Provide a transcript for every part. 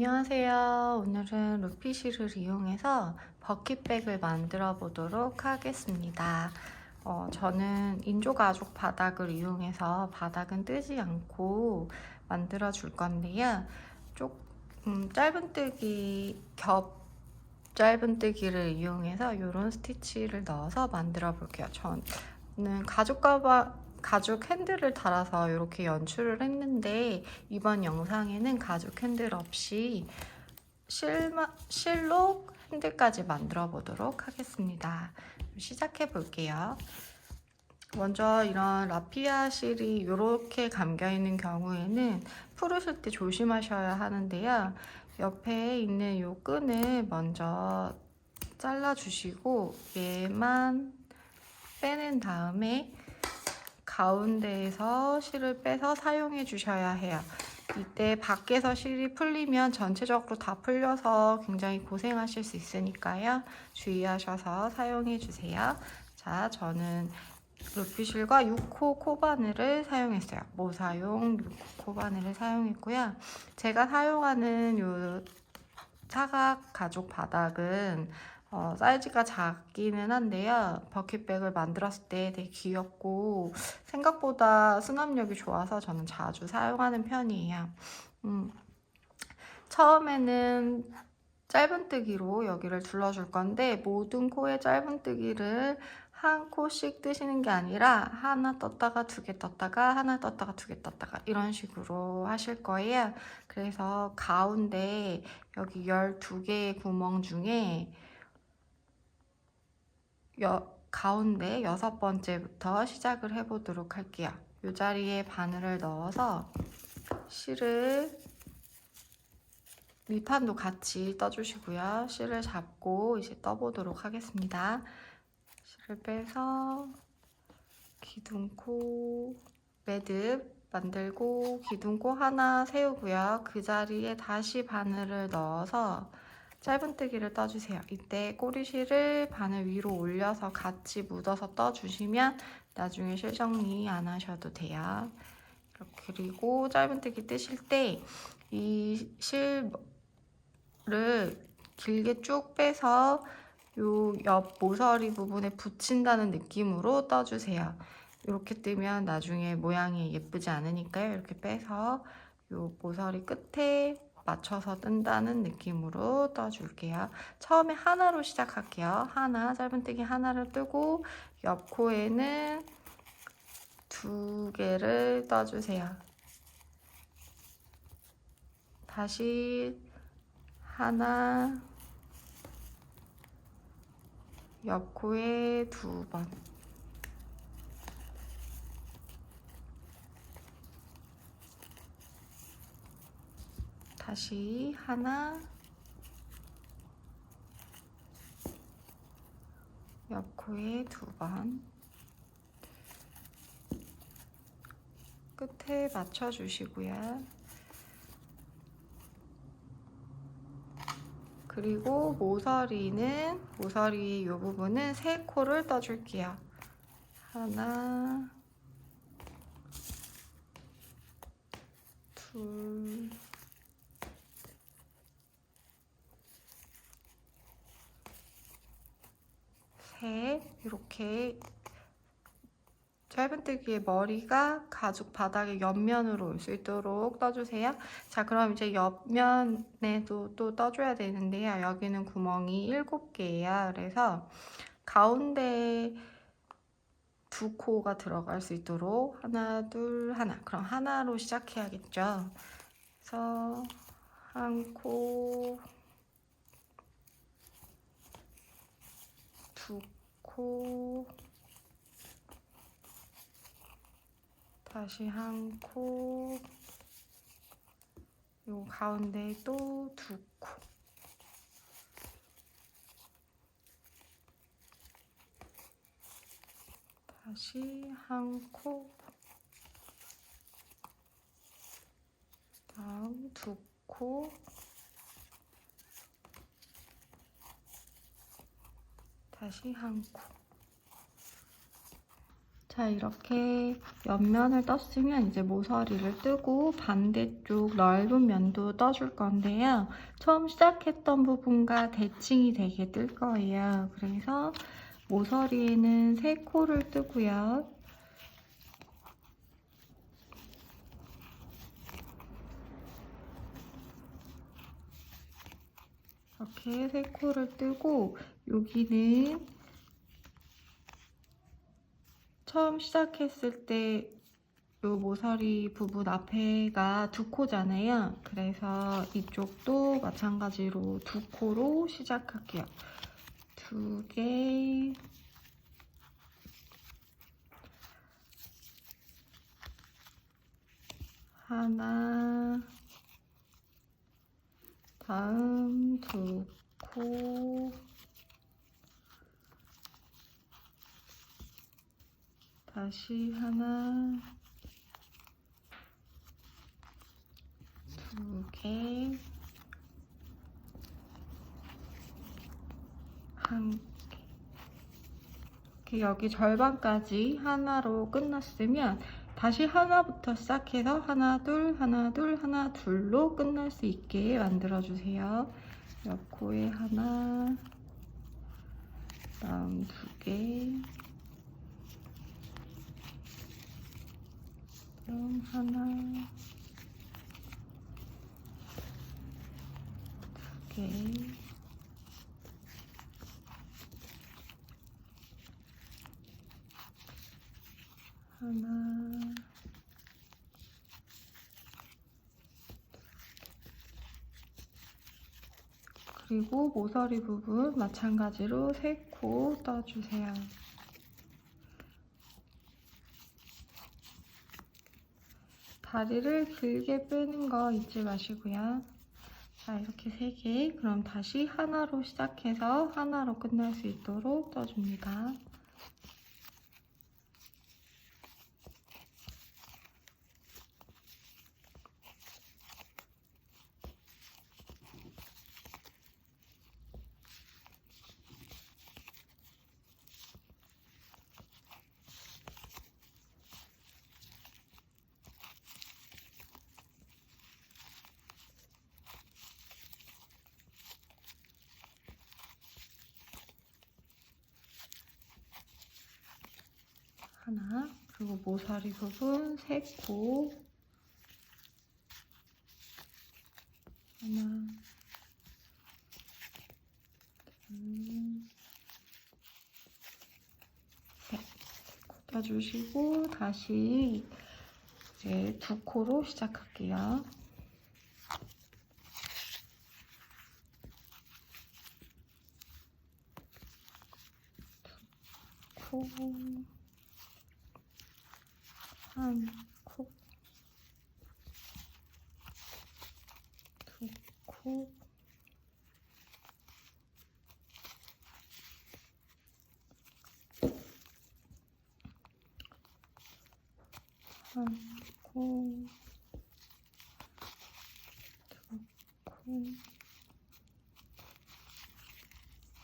안녕하세요. 오늘은 루피실을 이용해서 버킷백을 만들어 보도록 하겠습니다. 저는 인조가죽 바닥을 이용해서 바닥은 뜨지 않고 만들어 줄 건데요. 짧은뜨기, 짧은뜨기를 이용해서 이런 스티치를 넣어서 만들어 볼게요. 저는 가죽 핸들을 달아서 이렇게 연출을 했는데, 이번 영상에는 가죽 핸들 없이 실로 핸들까지 만들어 보도록 하겠습니다. 시작해 볼게요. 먼저 이런 라피아 실이 이렇게 감겨 있는 경우에는 풀으실 때 조심하셔야 하는데요. 옆에 있는 이 끈을 먼저 잘라 주시고 얘만 빼낸 다음에 가운데에서 실을 빼서 사용해 주셔야 해요. 이때 밖에서 실이 풀리면 전체적으로 다 풀려서 굉장히 고생하실 수 있으니까요. 주의하셔서 사용해 주세요. 자, 저는 루피실과 6호 코바늘을 사용했어요. 모사용 6호 코바늘을 사용했고요. 제가 사용하는 이 사각 가죽 바닥은 사이즈가 작기는 한데요. 버킷백을 만들었을 때 되게 귀엽고 생각보다 수납력이 좋아서 저는 자주 사용하는 편이에요. 처음에는 짧은뜨기로 여기를 둘러줄 건데, 모든 코에 짧은뜨기를 한 코씩 뜨시는 게 아니라 하나 떴다가 두 개 떴다가 하나 떴다가 두 개 떴다가 이런 식으로 하실 거예요. 그래서 가운데 여기 12개의 구멍 중에 가운데 6번째부터 시작을 해보도록 할게요. 이 자리에 바늘을 넣어서 실을 밑판도 같이 떠주시고요. 실을 잡고 이제 떠보도록 하겠습니다. 실을 빼서 기둥코 매듭 만들고 기둥코 하나 세우고요. 그 자리에 다시 바늘을 넣어서 짧은뜨기를 떠주세요. 이때 꼬리실을 바늘 위로 올려서 같이 묻어서 떠주시면 나중에 실 정리 안 하셔도 돼요. 그리고 짧은뜨기 뜨실 때 이 실을 길게 쭉 빼서 요 옆 모서리 부분에 붙인다는 느낌으로 떠주세요. 이렇게 뜨면 나중에 모양이 예쁘지 않으니까요. 이렇게 빼서 요 모서리 끝에 맞춰서 뜬다는 느낌으로 떠줄게요. 처음에 하나로 시작할게요. 짧은뜨기 하나를 뜨고 옆 코에는 2개를 떠주세요. 다시 하나, 옆 코에 2번. 다시 하나, 옆 코에 2번. 끝에 맞춰주시고요. 그리고 모서리 이 부분은 3코를 떠줄게요. 하나, 둘, 셋. 이렇게 짧은뜨기의 머리가 가죽 바닥의 옆면으로 올 수 있도록 떠주세요. 자, 그럼 이제 옆면에도 또 떠줘야 되는데요. 여기는 구멍이 7개예요. 그래서 가운데 2코가 들어갈 수 있도록 하나, 둘, 하나. 그럼 하나로 시작해야겠죠. 그래서 한 코, 2코, 다시 한 코, 요 가운데 또 2코. 다시 한 코, 다음 2코, 다시 한 코. 자, 이렇게 옆면을 떴으면 이제 모서리를 뜨고 반대쪽 넓은 면도 떠줄 건데요. 처음 시작했던 부분과 대칭이 되게 뜰 거예요. 그래서 모서리에는 3코를 뜨고요. 이렇게 3코를 뜨고 여기는 처음 시작했을 때 이 모서리 부분 앞에가 2코잖아요. 그래서 이쪽도 마찬가지로 2코로 시작할게요. 2개, 하나, 다음 2코, 다시 하나, 2개, 1개. 여기 절반까지 하나로 끝났으면 다시 하나부터 시작해서 하나, 둘, 하나, 둘, 하나, 둘로 끝날 수 있게 만들어주세요. 옆 코에 하나, 다음 2개, 다음 하나, 2개, 하나, 그리고 모서리 부분 마찬가지로 3코 떠주세요. 다리를 길게 빼는 거 잊지 마시고요. 자, 이렇게 3개, 그럼 다시 하나로 시작해서 하나로 끝날 수 있도록 떠줍니다. 하나, 그리고 모서리 부분 3코, 하나, 둘, 셋, 꽂아주시고 다시 이제 2코로 시작할게요. 코, 1코, 2코, 1코, 2코,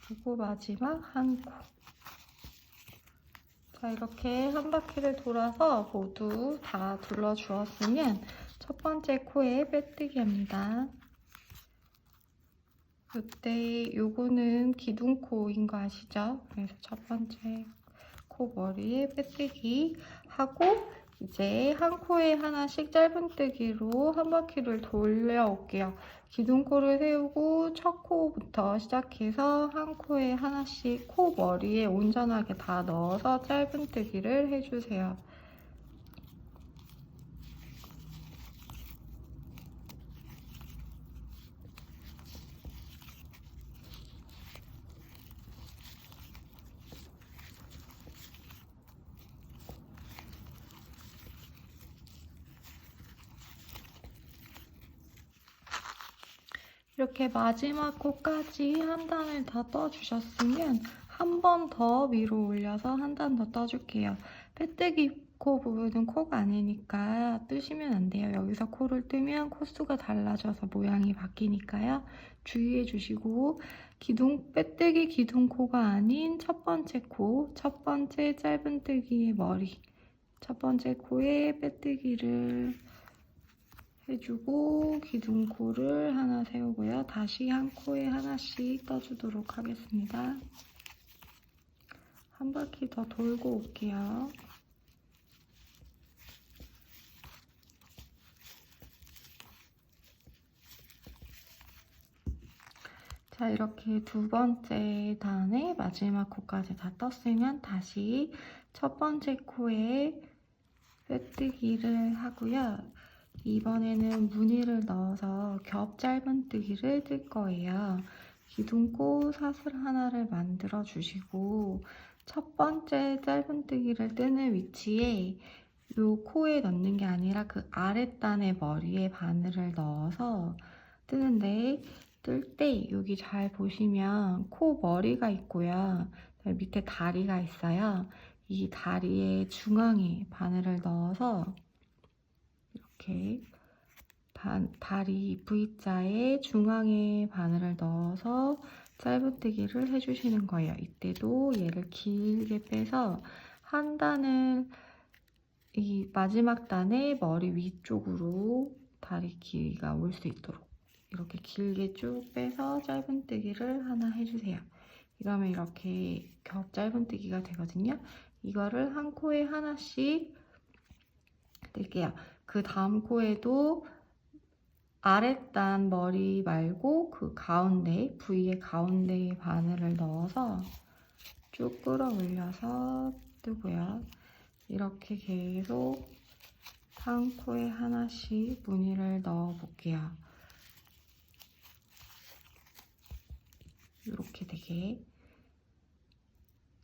그리고 마지막 1코. 자, 이렇게 한 바퀴를 돌아서 모두 다 둘러주었으면 첫 번째 코에 빼뜨기 합니다. 이때 요거는 기둥코인 거 아시죠? 그래서 첫 번째 코 머리에 빼뜨기 하고 이제 한 코에 하나씩 짧은뜨기로 한 바퀴를 돌려올게요. 기둥코를 세우고 첫 코부터 시작해서 한 코에 하나씩 코 머리에 온전하게 다 넣어서 짧은뜨기를 해주세요. 이렇게 마지막 코까지 한 단을 다 떠주셨으면 한 번 더 위로 올려서 한 단 더 떠줄게요. 빼뜨기 코 부분은 코가 아니니까 뜨시면 안 돼요. 여기서 코를 뜨면 코수가 달라져서 모양이 바뀌니까요. 주의해 주시고, 빼뜨기 기둥코가 아닌 첫 번째 코, 첫 번째 짧은뜨기의 머리, 첫 번째 코에 빼뜨기를 해주고 기둥코를 하나 세우고요. 다시 한 코에 하나씩 떠주도록 하겠습니다. 한 바퀴 더 돌고 올게요. 자, 이렇게 두 번째 단의 마지막 코까지 다 떴으면 다시 첫 번째 코에 빼뜨기를 하고요. 이번에는 무늬를 넣어서 겹 짧은뜨기를 뜰 거예요. 기둥코 사슬 하나를 만들어 주시고 첫 번째 짧은뜨기를 뜨는 위치에 요 코에 넣는 게 아니라 그 아랫단의 머리에 바늘을 넣어서 뜨는데, 뜰 때 여기 잘 보시면 코 머리가 있고요. 밑에 다리가 있어요. 이 다리의 중앙에 바늘을 넣어서 이렇게 다리 V자의 중앙에 바늘을 넣어서 짧은뜨기를 해주시는 거예요. 이때도 얘를 길게 빼서 한 단을 이 마지막 단의 머리 위쪽으로 다리 길이가 올 수 있도록 이렇게 길게 쭉 빼서 짧은뜨기를 하나 해주세요. 이러면 이렇게 겹 짧은뜨기가 되거든요. 이거를 한 코에 하나씩 뜰게요. 그 다음 코에도 아랫단 머리 말고 그 가운데, V의 가운데에 바늘을 넣어서 쭉 끌어올려서 뜨고요. 이렇게 계속 한 코에 하나씩 무늬를 넣어 볼게요. 이렇게 되게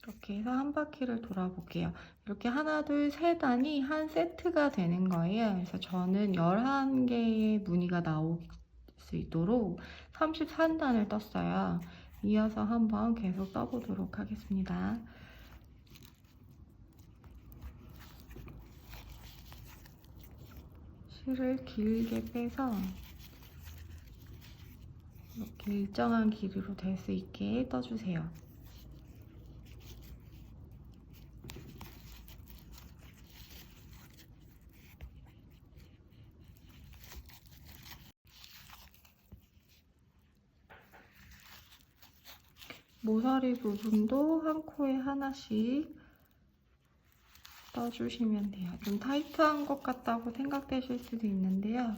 이렇게 해서 한 바퀴를 돌아볼게요. 이렇게 하나, 둘, 세 단이 한 세트가 되는 거예요. 그래서 저는 11개의 무늬가 나올 수 있도록 33단을 떴어요. 이어서 한번 계속 떠보도록 하겠습니다. 실을 길게 빼서 이렇게 일정한 길이로 될 수 있게 떠주세요. 모서리 부분도 한 코에 하나씩 떠주시면 돼요. 좀 타이트한 것 같다고 생각되실 수도 있는데요.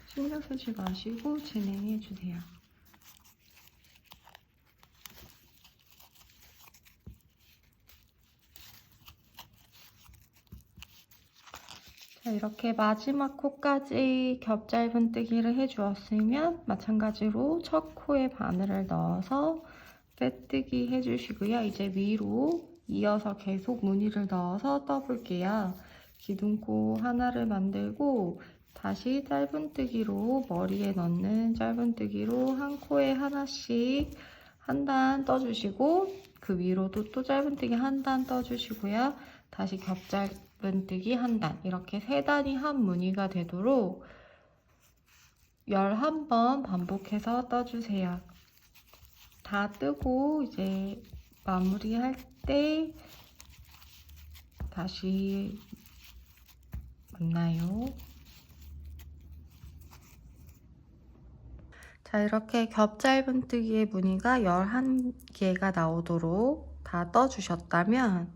신경 쓰지 마시고 진행해 주세요. 자, 이렇게 마지막 코까지 겹 짧은뜨기를 해주었으면 마찬가지로 첫 코에 바늘을 넣어서 빼뜨기 해주시고요. 이제 위로 이어서 계속 무늬를 넣어서 떠볼게요. 기둥코 하나를 만들고 다시 짧은뜨기로 머리에 넣는 짧은뜨기로 한 코에 하나씩 한 단 떠주시고 그 위로도 또 짧은뜨기 한 단 떠주시고요. 다시 겹 짧은뜨기 한 단, 이렇게 세 단이 한 무늬가 되도록 11번 반복해서 떠주세요. 다 뜨고 이제 마무리할 때 다시 만나요. 자, 이렇게 겹 짧은뜨기의 무늬가 11개가 나오도록 다 떠주셨다면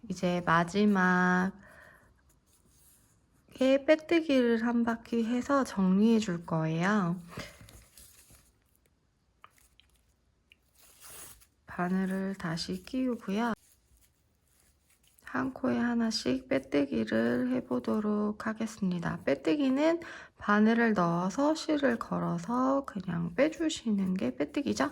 이제 마지막에 빼뜨기를 한 바퀴 해서 정리해 줄 거예요. 바늘을 다시 끼우고요. 한 코에 하나씩 빼뜨기를 해보도록 하겠습니다. 빼뜨기는 바늘을 넣어서 실을 걸어서 그냥 빼주시는 게 빼뜨기죠.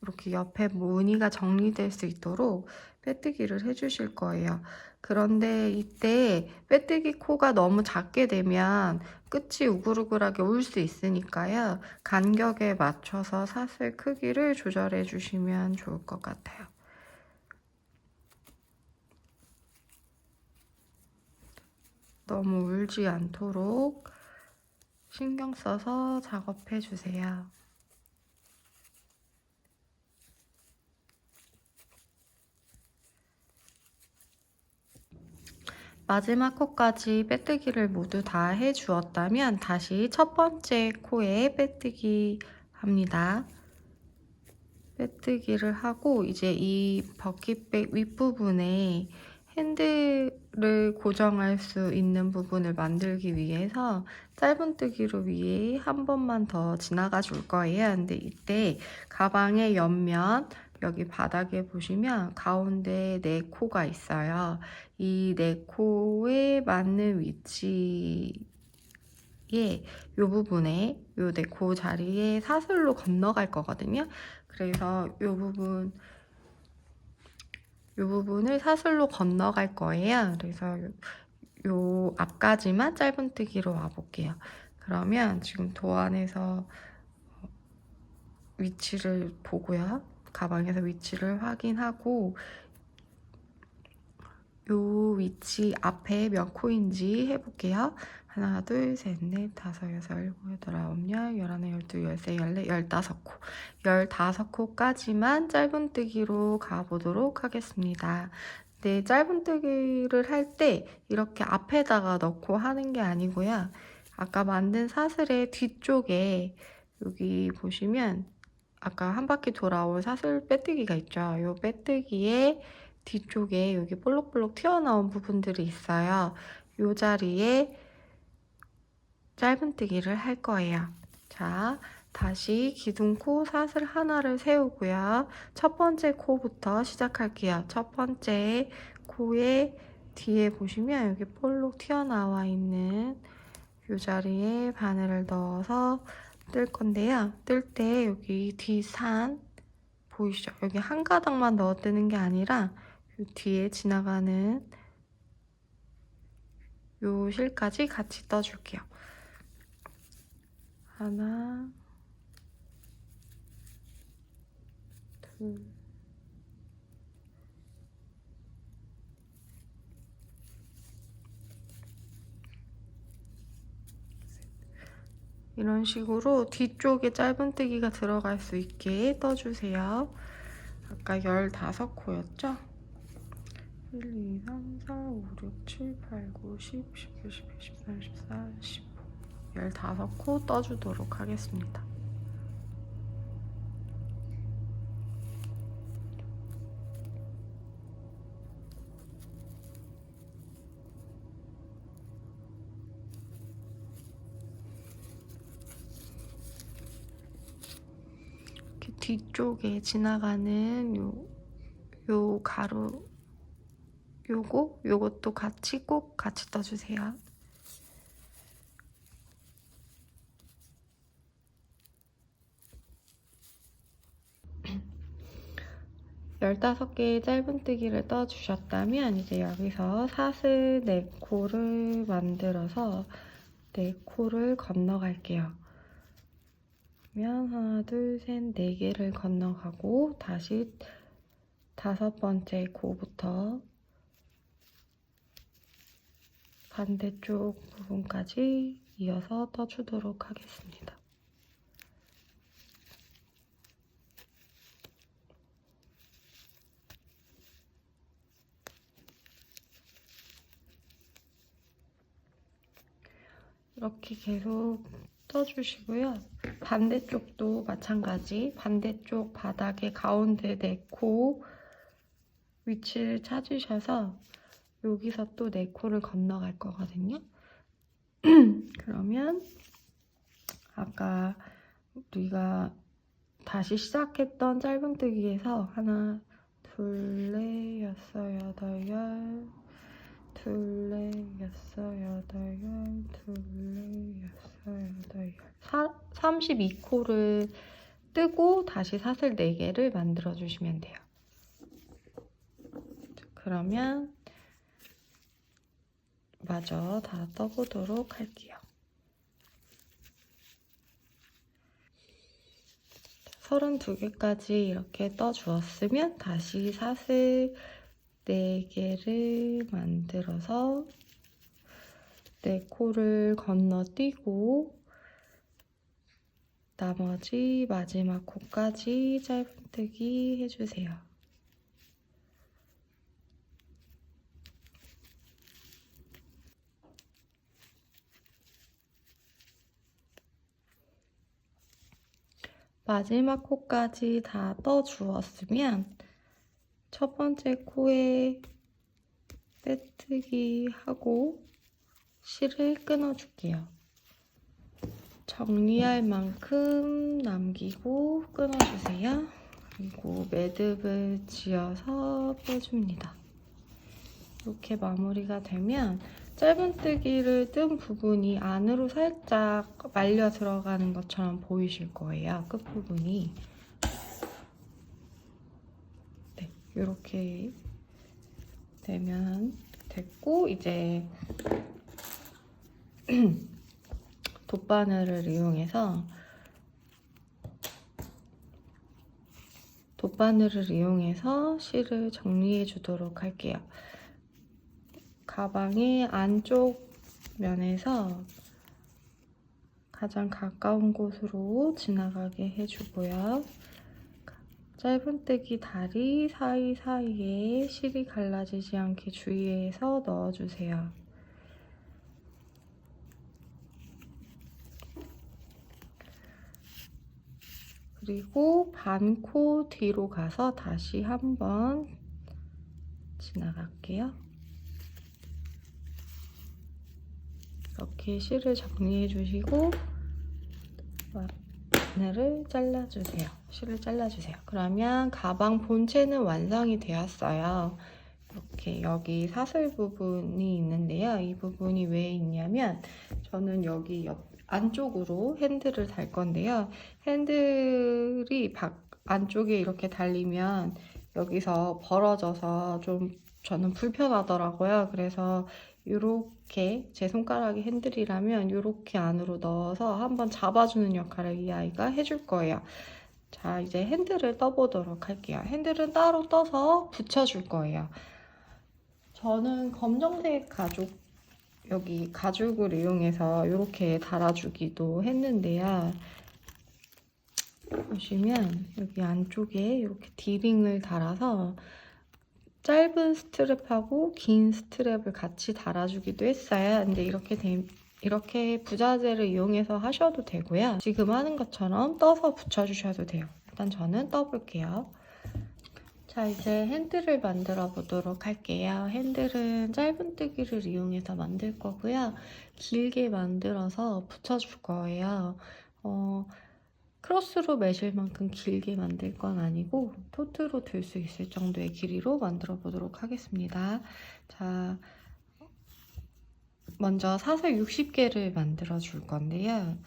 이렇게 옆에 무늬가 정리될 수 있도록 빼뜨기를 해주실 거예요. 그런데 이때 빼뜨기 코가 너무 작게 되면 끝이 우글우글하게 올 수 있으니까요. 간격에 맞춰서 사슬 크기를 조절해 주시면 좋을 것 같아요. 너무 울지 않도록 신경 써서 작업해 주세요. 마지막 코까지 빼뜨기를 모두 다 해주었다면 다시 첫 번째 코에 빼뜨기 합니다. 빼뜨기를 하고 이제 이 버킷백 윗부분에 핸들을 고정할 수 있는 부분을 만들기 위해서 짧은뜨기로 위에 한 번만 더 지나가 줄 거예요. 근데 이때 가방의 옆면 여기 바닥에 보시면 가운데 4코가 있어요. 이 4코에 맞는 위치에 이 부분에 이 4코 자리에 사슬로 건너갈 거거든요. 그래서 이 부분을 사슬로 건너갈 거예요. 그래서 요 앞까지만 짧은뜨기로 와볼게요. 그러면 지금 도안에서 위치를 보고요. 가방에서 위치를 확인하고 요 위치 앞에 몇 코인지 해볼게요. 하나, 둘, 셋, 넷, 다섯, 여섯, 일곱, 여덟, 아홉, 열, 열하나, 열둘, 열세, 열네, 15코. 15코까지만 짧은뜨기로 가보도록 하겠습니다. 네, 짧은뜨기를 할 때 이렇게 앞에다가 넣고 하는 게 아니고요. 아까 만든 사슬의 뒤쪽에 여기 보시면 아까 한 바퀴 돌아올 사슬 빼뜨기가 있죠. 요 빼뜨기에 뒤쪽에 여기 볼록볼록 튀어나온 부분들이 있어요. 이 자리에 짧은뜨기를 할 거예요. 자, 다시 기둥코 사슬 하나를 세우고요. 첫 번째 코부터 시작할게요. 첫 번째 코의 뒤에 보시면 여기 볼록 튀어나와 있는 이 자리에 바늘을 넣어서 뜰 건데요. 뜰 때 여기 뒤산 보이시죠? 여기 한 가닥만 넣어 뜨는 게 아니라 이 뒤에 지나가는 요 실까지 같이 떠줄게요. 하나, 둘, 이런 식으로 뒤쪽에 짧은뜨기가 들어갈 수 있게 떠주세요. 아까 15코였죠? 1, 2, 3, 4, 5, 6, 7, 8, 9, 10, 11, 12, 13, 14, 15 15코 떠주도록 하겠습니다. 이렇게 뒤쪽에 지나가는 요 가루 요것도 같이 꼭 같이 떠주세요. 15개의 짧은뜨기를 떠주셨다면 이제 여기서 사슬 4코를 만들어서 4코를 건너갈게요. 그러면 하나, 둘, 셋, 4개를 건너가고 다시 5번째 코부터 반대쪽 부분까지 이어서 떠주도록 하겠습니다. 이렇게 계속 떠주시고요. 반대쪽도 마찬가지 반대쪽 바닥에 가운데 4코 위치를 찾으셔서 여기서 또 4코를 건너갈 거거든요. 그러면 아까 우리가 다시 시작했던 짧은뜨기에서 하나, 둘, 넷, 여섯, 여덟, 열 둘, 넷, 여섯, 여덟, 열 둘, 넷, 여섯, 여덟, 열 32코를 뜨고 다시 사슬 4개를 만들어 주시면 돼요. 그러면 마저 다 떠보도록 할게요. 32개까지 이렇게 떠주었으면 다시 사슬 4개를 만들어서 네 코를 건너뛰고 나머지 마지막 코까지 짧은뜨기 해주세요. 마지막 코까지 다 떠주었으면 첫 번째 코에 빼뜨기 하고 실을 끊어줄게요. 정리할 만큼 남기고 끊어주세요. 그리고 매듭을 지어서 빼줍니다. 이렇게 마무리가 되면 짧은뜨기를 뜬 부분이 안으로 살짝 말려 들어가는 것처럼 보이실 거예요. 끝부분이. 네, 이렇게 되면 됐고 이제 돗바늘을 이용해서 실을 정리해 주도록 할게요. 가방의 안쪽 면에서 가장 가까운 곳으로 지나가게 해주고요. 짧은뜨기 다리 사이사이에 실이 갈라지지 않게 주의해서 넣어주세요. 그리고 반코 뒤로 가서 다시 한번 지나갈게요. 이렇게 실을 정리해 주시고 바늘을 잘라주세요. 실을 잘라주세요. 그러면 가방 본체는 완성이 되었어요. 이렇게 여기 사슬 부분이 있는데요. 이 부분이 왜 있냐면 저는 여기 안쪽으로 핸들을 달 건데요. 핸들이 안쪽에 이렇게 달리면 여기서 벌어져서 좀 저는 불편하더라고요. 그래서 이렇게 제 손가락이 핸들이라면 이렇게 안으로 넣어서 한번 잡아주는 역할을 이 아이가 해줄 거예요. 자, 이제 핸들을 떠보도록 할게요. 핸들은 따로 떠서 붙여줄 거예요. 저는 검정색 여기 가죽을 이용해서 이렇게 달아주기도 했는데요. 보시면 여기 안쪽에 이렇게 디링을 달아서 짧은 스트랩하고 긴 스트랩을 같이 달아주기도 했어요. 근데 이렇게 부자재를 이용해서 하셔도 되고요. 지금 하는 것처럼 떠서 붙여주셔도 돼요. 일단 저는 떠볼게요. 자, 이제 핸들을 만들어 보도록 할게요. 핸들은 짧은뜨기를 이용해서 만들 거고요. 길게 만들어서 붙여줄 거예요. 크로스로 매실 만큼 길게 만들 건 아니고 토트로 들 수 있을 정도의 길이로 만들어 보도록 하겠습니다. 자, 먼저 사슬 60개를 만들어 줄 건데요.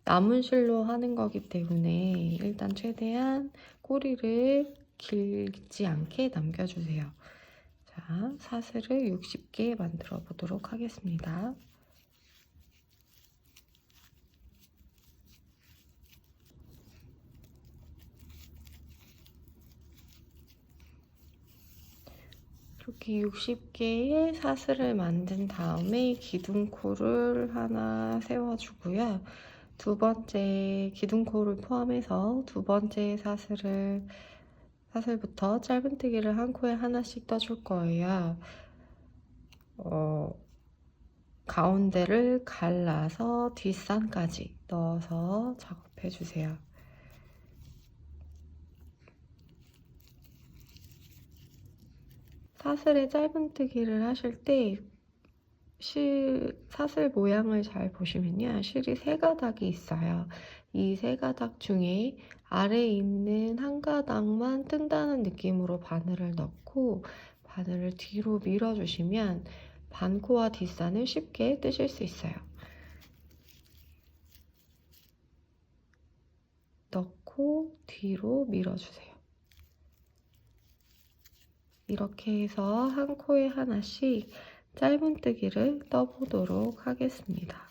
남은 실로 하는 거기 때문에 일단 최대한 꼬리를 길지 않게 남겨주세요. 자, 사슬을 60개 만들어 보도록 하겠습니다. 이렇게 60개의 사슬을 만든 다음에 기둥코를 하나 세워주고요. 두 번째 기둥코를 포함해서 두 번째 사슬부터 짧은뜨기를 한 코에 하나씩 떠줄 거예요. 가운데를 갈라서 뒷선까지 넣어서 작업해 주세요. 사슬에 짧은뜨기를 하실 때 사슬 모양을 잘 보시면요. 실이 세 가닥이 있어요. 이 세 가닥 중에 아래에 있는 한 가닥만 뜬다는 느낌으로 바늘을 넣고 바늘을 뒤로 밀어주시면 반코와 뒷선을 쉽게 뜨실 수 있어요. 넣고 뒤로 밀어주세요. 이렇게 해서 한 코에 하나씩 짧은뜨기를 떠보도록 하겠습니다.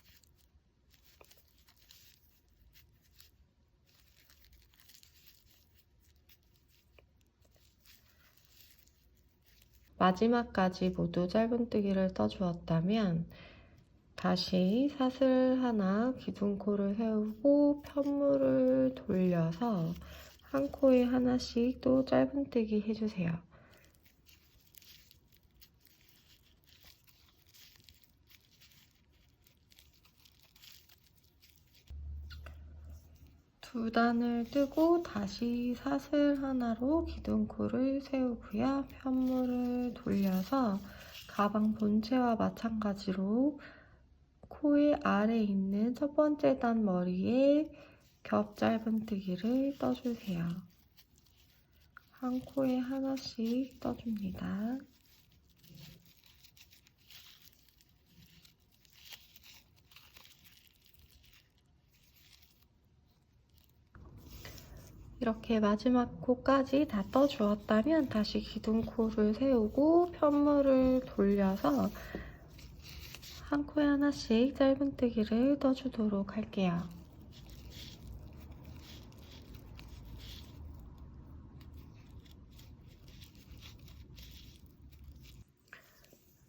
마지막까지 모두 짧은뜨기를 떠주었다면 다시 사슬 하나 기둥코를 세우고 편물을 돌려서 한 코에 하나씩 또 짧은뜨기 해주세요. 두 단을 뜨고 다시 사슬 하나로 기둥코를 세우고요. 편물을 돌려서 가방 본체와 마찬가지로 코의 아래에 있는 첫 번째 단 머리에 겹 짧은뜨기를 떠주세요. 한 코에 하나씩 떠줍니다. 이렇게 마지막 코까지 다 떠주었다면 다시 기둥코를 세우고 편물을 돌려서 한 코에 하나씩 짧은뜨기를 떠주도록 할게요.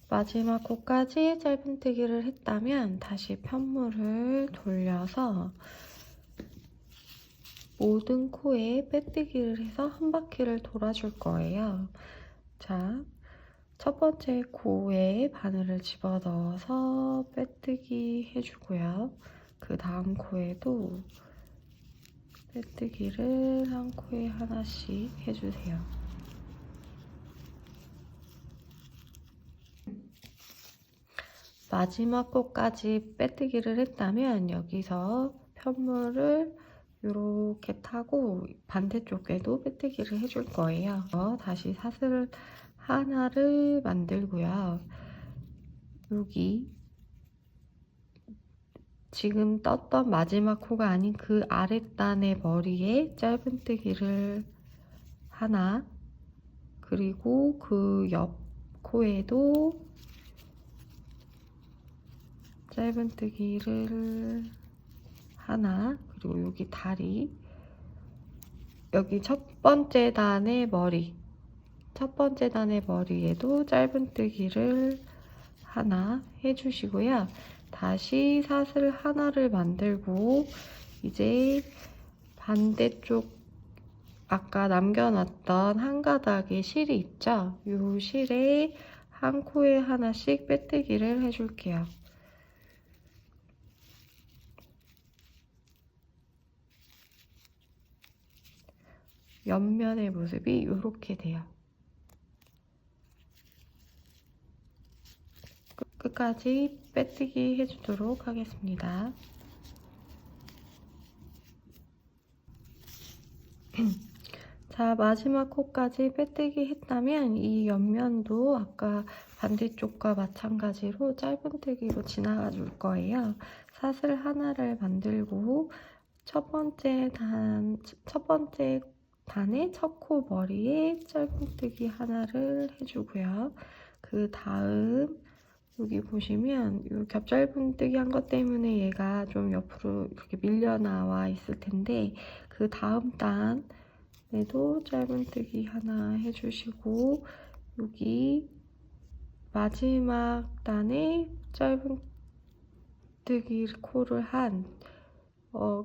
마지막 코까지 짧은뜨기를 했다면 다시 편물을 돌려서 모든 코에 빼뜨기를 해서 한 바퀴를 돌아줄 거예요. 자, 첫 번째 코에 바늘을 집어넣어서 빼뜨기 해주고요. 그 다음 코에도 빼뜨기를 한 코에 하나씩 해주세요. 마지막 코까지 빼뜨기를 했다면 여기서 편물을 이렇게 타고 반대쪽에도 빼뜨기를 해줄 거예요. 다시 사슬 하나를 만들고요. 여기 지금 떴던 마지막 코가 아닌 그 아랫단의 머리에 짧은뜨기를 하나, 그리고 그 옆 코에도 짧은뜨기를 하나, 그리고 여기 다리, 여기 첫 번째 단의 머리, 첫 번째 단의 머리에도 짧은뜨기를 하나 해주시고요. 다시 사슬 하나를 만들고 이제 반대쪽 아까 남겨놨던 한 가닥의 실이 있죠? 이 실에 한 코에 하나씩 빼뜨기를 해줄게요. 옆면의 모습이 이렇게 돼요. 끝까지 빼뜨기 해주도록 하겠습니다. 자, 마지막 코까지 빼뜨기 했다면 이 옆면도 아까 반대쪽과 마찬가지로 짧은뜨기로 지나가 줄 거예요. 사슬 하나를 만들고 첫 번째 단의 첫 코 머리에 짧은뜨기 하나를 해주고요. 그 다음 여기 보시면 이 겹 짧은뜨기 한 것 때문에 얘가 좀 옆으로 이렇게 밀려 나와 있을 텐데 그 다음 단에도 짧은뜨기 하나 해주시고 여기 마지막 단에 짧은뜨기 코를 한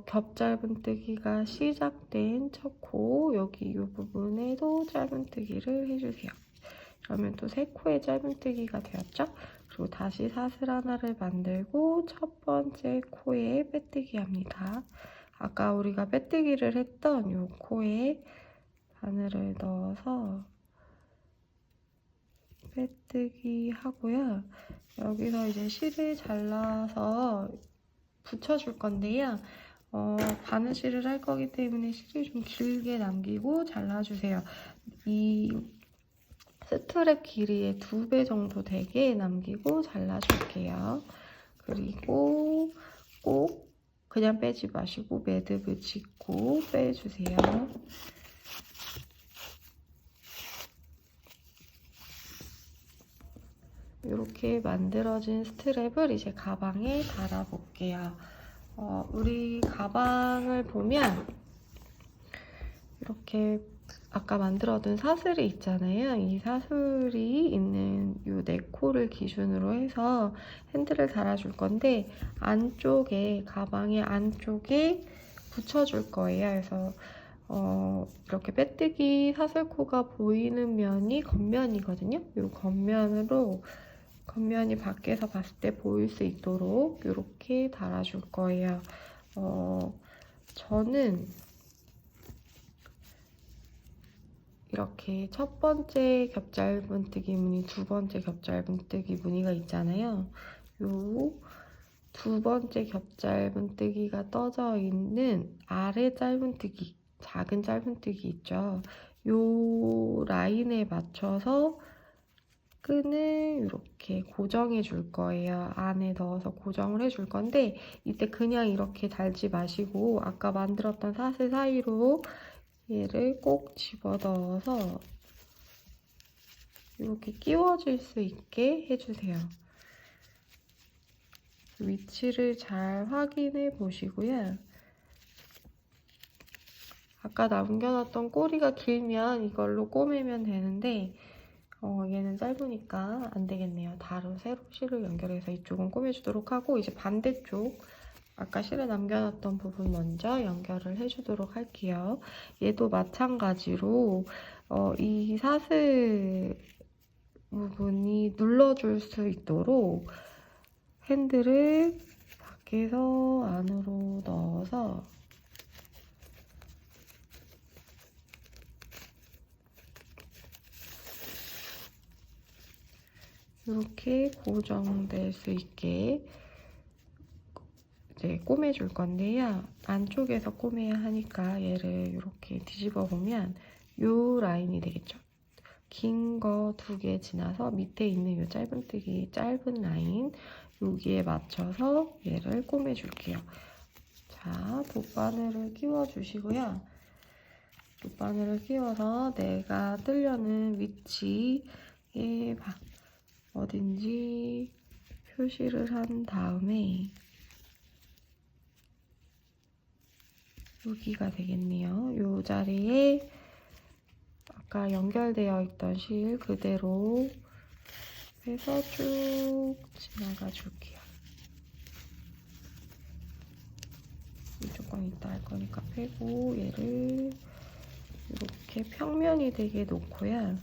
겹 짧은뜨기가 시작된 첫 코 여기 이 부분에도 짧은뜨기를 해주세요. 그러면 또 세 코의 짧은뜨기가 되었죠? 그리고 다시 사슬 하나를 만들고 첫 번째 코에 빼뜨기 합니다. 아까 우리가 빼뜨기를 했던 이 코에 바늘을 넣어서 빼뜨기 하고요. 여기서 이제 실을 잘라서 붙여줄 건데요. 바느질을 할 거기 때문에 실을 좀 길게 남기고 잘라주세요. 이 스트랩 길이의 2배 정도 되게 남기고 잘라줄게요. 그리고 꼭 그냥 빼지 마시고 매듭을 짓고 빼주세요. 이렇게 만들어진 스트랩을 이제 가방에 달아볼게요. 우리 가방을 보면 이렇게 아까 만들어둔 사슬이 있잖아요. 이 사슬이 있는 요 네 코를 기준으로 해서 핸들을 달아줄 건데 안쪽에, 가방의 안쪽에 붙여줄 거예요. 그래서 이렇게 빼뜨기 사슬코가 보이는 면이 겉면이거든요. 요 겉면이 밖에서 봤을 때 보일 수 있도록 이렇게 달아줄 거예요. 저는 이렇게 첫 번째 겹짧은뜨기 무늬, 두 번째 겹짧은뜨기 무늬가 있잖아요. 요 두 번째 겹짧은뜨기가 떠져 있는 아래 짧은뜨기, 작은 짧은뜨기 있죠. 요 라인에 맞춰서 끈을 이렇게 고정해 줄 거예요. 안에 넣어서 고정을 해 줄 건데 이때 그냥 이렇게 달지 마시고 아까 만들었던 사슬 사이로 얘를 꼭 집어 넣어서 이렇게 끼워질 수 있게 해주세요. 위치를 잘 확인해 보시고요. 아까 남겨놨던 꼬리가 길면 이걸로 꼬매면 되는데 얘는 짧으니까 안 되겠네요. 새로 실을 연결해서 이쪽은 꼬매주도록 하고 이제 반대쪽 아까 실을 남겨놨던 부분 먼저 연결을 해주도록 할게요. 얘도 마찬가지로 이 사슬 부분이 눌러줄 수 있도록 핸들을 밖에서 안으로 넣어서 이렇게 고정될 수 있게 이제 꼬매줄 건데요. 안쪽에서 꼬매야 하니까 얘를 이렇게 뒤집어 보면 요 라인이 되겠죠. 긴 거 2개 지나서 밑에 있는 요 짧은 라인 여기에 맞춰서 얘를 꼬매줄게요. 자, 돗바늘을 끼워주시고요. 돗바늘을 끼워서 내가 뜨려는 위치에 어딘지 표시를 한 다음에 여기가 되겠네요. 이 자리에 아까 연결되어 있던 실 그대로 해서 쭉 지나가 줄게요. 이 조금 이따 할 거니까 빼고 얘를 이렇게 평면이 되게 놓고요.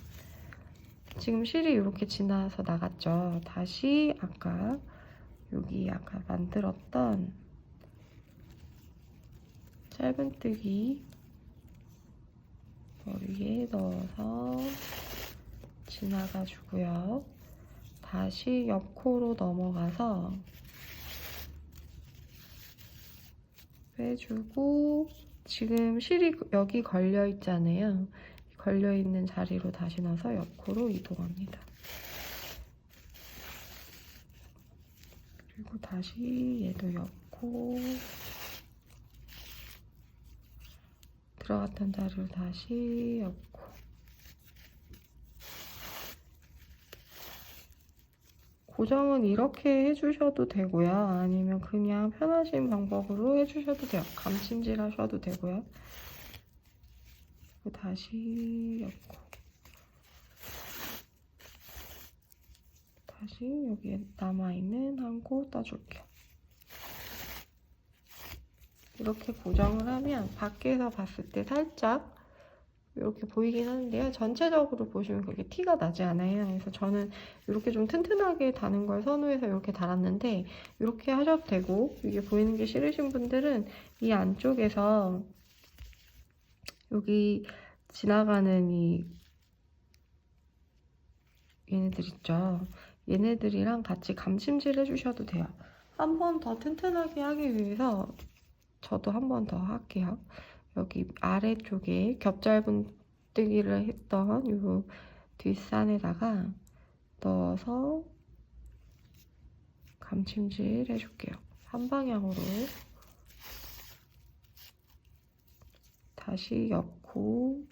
지금 실이 이렇게 지나서 나갔죠. 다시 여기 아까 만들었던 짧은뜨기 머리에 넣어서 지나가 주고요. 다시 옆코로 넘어가서 빼주고 지금 실이 여기 걸려 있잖아요. 걸려 있는 자리로 다시 넣어서 옆코로 이동합니다. 그리고 다시 얘도 옆코 들어갔던 자리로 다시 옆코 고정은 이렇게 해주셔도 되고요. 아니면 그냥 편하신 방법으로 해주셔도 돼요. 감침질 하셔도 되고요. 그리고 다시 옆코 다시 여기에 남아있는 한 코 떠줄게요. 이렇게 고정을 하면 밖에서 봤을 때 살짝 이렇게 보이긴 하는데요. 전체적으로 보시면 그렇게 티가 나지 않아요. 그래서 저는 이렇게 좀 튼튼하게 다는 걸 선호해서 이렇게 달았는데 이렇게 하셔도 되고 이게 보이는 게 싫으신 분들은 이 안쪽에서 여기 지나가는 얘네들 있죠. 얘네들이랑 같이 감침질 해주셔도 돼요. 한 번 더 튼튼하게 하기 위해서 저도 한 번 더 할게요. 여기 아래쪽에 겹짧은뜨기를 했던 이 뒷산에다가 넣어서 감침질 해줄게요. 한 방향으로 다시 옆코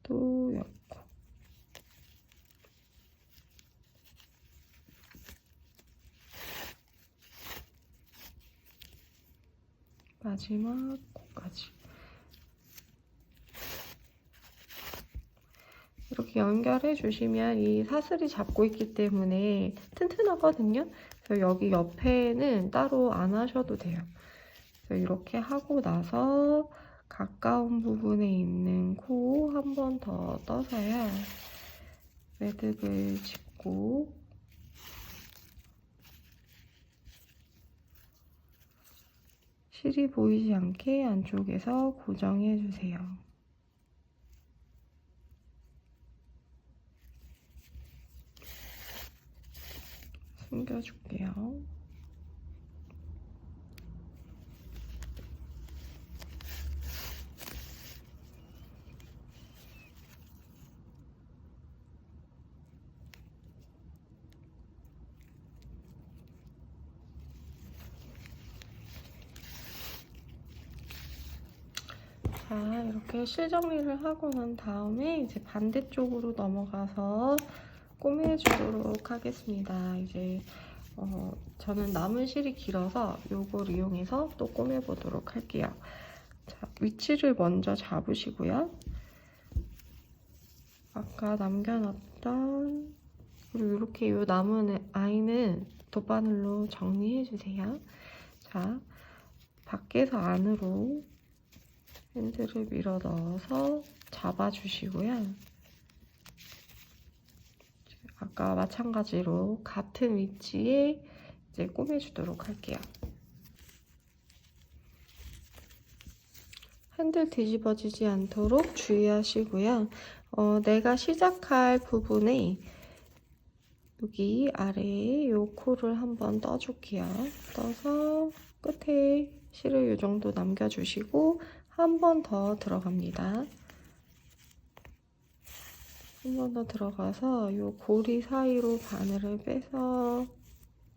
또 옆코 마지막 코까지. 이렇게 연결해 주시면 이 사슬이 잡고 있기 때문에 튼튼하거든요. 그래서 여기 옆에는 따로 안 하셔도 돼요. 그래서 이렇게 하고 나서 가까운 부분에 있는 코 한 번 더 떠서요. 매듭을 짚고 실이 보이지 않게 안쪽에서 고정해 주세요. 숨겨줄게요. 자, 이렇게 실 정리를 하고 난 다음에 이제 반대쪽으로 넘어가서 꼬매주도록 하겠습니다. 이제 저는 남은 실이 길어서 요걸 이용해서 또 꼬매보도록 할게요. 자, 위치를 먼저 잡으시고요. 아까 남겨놨던 그리고 이렇게 요 남은 아이는 돗바늘로 정리해주세요. 자, 밖에서 안으로 핸들을 밀어 넣어서 잡아주시고요. 아까 마찬가지로 같은 위치에 이제 꼬매주도록 할게요. 핸들 뒤집어지지 않도록 주의하시고요. 내가 시작할 부분에 여기 아래에 요 코를 한번 떠줄게요. 떠서 끝에 실을 요 정도 남겨주시고 한 번 더 들어갑니다. 한 번 더 들어가서 요 고리 사이로 바늘을 빼서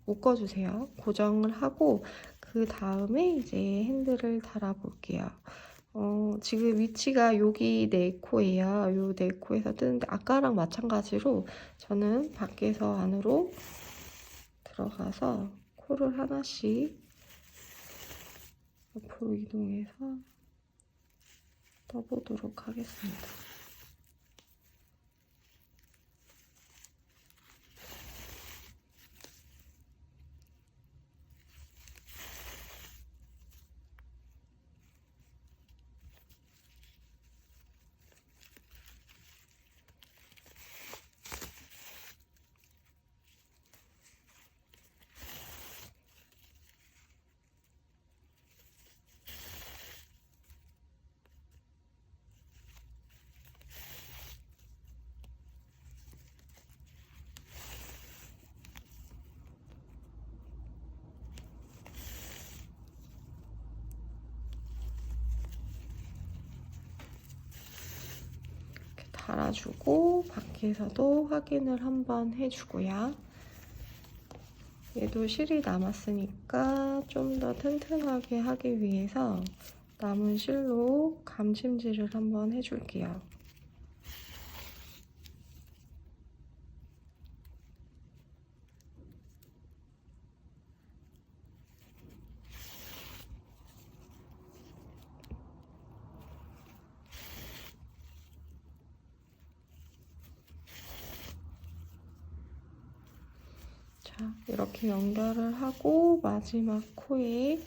묶어주세요. 고정을 하고 그 다음에 이제 핸들을 달아 볼게요. 지금 위치가 여기 네 코예요. 요 네 코에서 뜨는데 아까랑 마찬가지로 저는 밖에서 안으로 들어가서 코를 하나씩 옆으로 이동해서 떠보도록 하겠습니다. 달아주고 밖에서도 확인을 한번 해주고요. 얘도 실이 남았으니까 좀 더 튼튼하게 하기 위해서 남은 실로 감심질을 한번 해줄게요. 자, 이렇게 연결을 하고 마지막 코에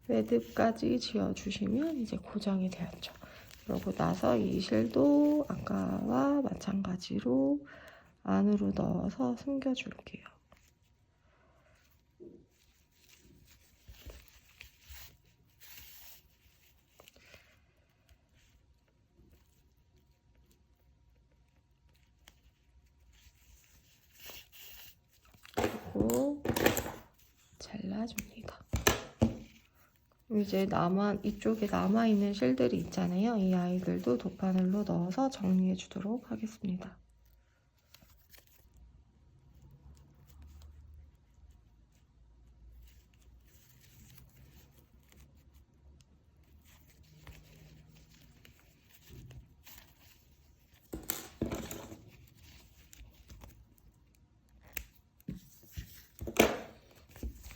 매듭까지 지어주시면 이제 고정이 되었죠. 그러고 나서 이 실도 아까와 마찬가지로 안으로 넣어서 숨겨줄게요. 그리고 잘라줍니다. 이제 이쪽에 남아있는 실들이 있잖아요. 이 아이들도 돗바늘로 넣어서 정리해 주도록 하겠습니다.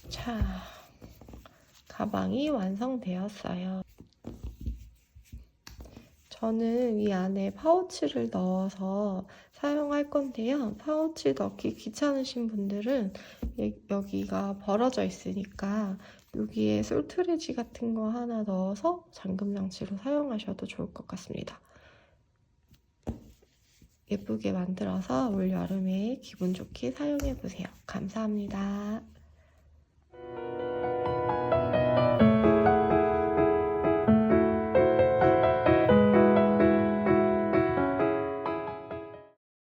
자, 가방이 완성되었어요. 저는 이 안에 파우치를 넣어서 사용할 건데요. 파우치 넣기 귀찮으신 분들은 여기가 벌어져 있으니까 여기에 솔트레지 같은 거 하나 넣어서 잠금 장치로 사용하셔도 좋을 것 같습니다. 예쁘게 만들어서 올 여름에 기분 좋게 사용해 보세요. 감사합니다.